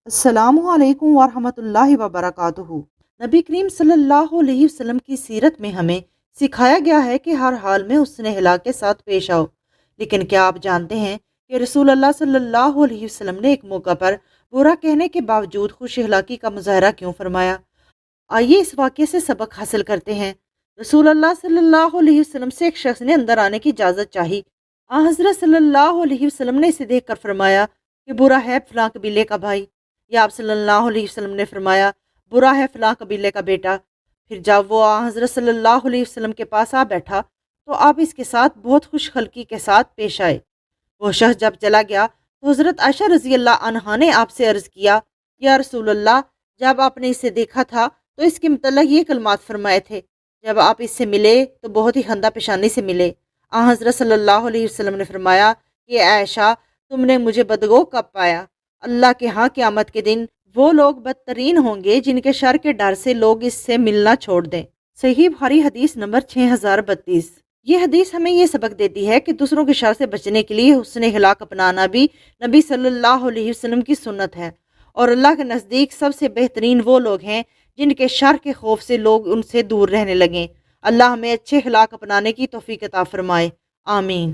السلام علیکم ورحمۃ اللہ وبرکاتہ۔ نبی کریم صلی اللہ علیہ وسلم کی سیرت میں ہمیں سکھایا گیا ہے کہ ہر حال میں حسن اخلاق کے ساتھ پیش آؤ۔ لیکن کیا آپ جانتے ہیں کہ رسول اللہ صلی اللہ علیہ وسلم نے ایک موقع پر برا کہنے کے باوجود خوش اخلاقی کا مظاہرہ کیوں فرمایا؟ آئیے اس واقعے سے سبق حاصل کرتے ہیں۔ رسول اللہ صلی اللہ علیہ وسلم سے ایک شخص نے اندر آنے کی اجازت چاہی۔ حضرت صلی اللہ علیہ وسلم نے اسے دیکھ کر فرمایا کہ برا ہے فلاں قبیلے کا بھائی، یا آپ صلی اللہ علیہ وسلم نے فرمایا برا ہے فلاں قبیلے کا بیٹا۔ پھر جب وہ حضرت صلی اللہ علیہ وسلم کے پاس آ بیٹھا تو آپ اس کے ساتھ بہت خوش خلقی کے ساتھ پیش آئے۔ وہ شخص جب چلا گیا تو حضرت عائشہ رضی اللہ عنہا نے آپ سے عرض کیا، یا رسول اللہ، جب آپ نے اسے دیکھا تھا تو اس کے متعلق یہ کلمات فرمائے تھے، جب آپ اس سے ملے تو بہت ہی خندہ پیشانی سے ملے۔ حضرت صلی اللہ علیہ وسلم نے فرمایا کہ عائشہ، تم نے مجھے بدگو کب پایا؟ اللہ کے ہاں قیامت کے دن وہ لوگ بدترین ہوں گے جن کے شر کے ڈر سے لوگ اس سے ملنا چھوڑ دیں۔ صحیح بخاری حدیث نمبر 6032۔ یہ حدیث ہمیں یہ سبق دیتی ہے کہ دوسروں کے شر سے بچنے کے لیے حسن اخلاق اپنانا بھی نبی صلی اللہ علیہ وسلم کی سنت ہے، اور اللہ کے نزدیک سب سے بہترین وہ لوگ ہیں جن کے شر کے خوف سے لوگ ان سے دور رہنے لگیں۔ اللہ ہمیں اچھے اخلاق اپنانے کی توفیق عطا فرمائے، آمین۔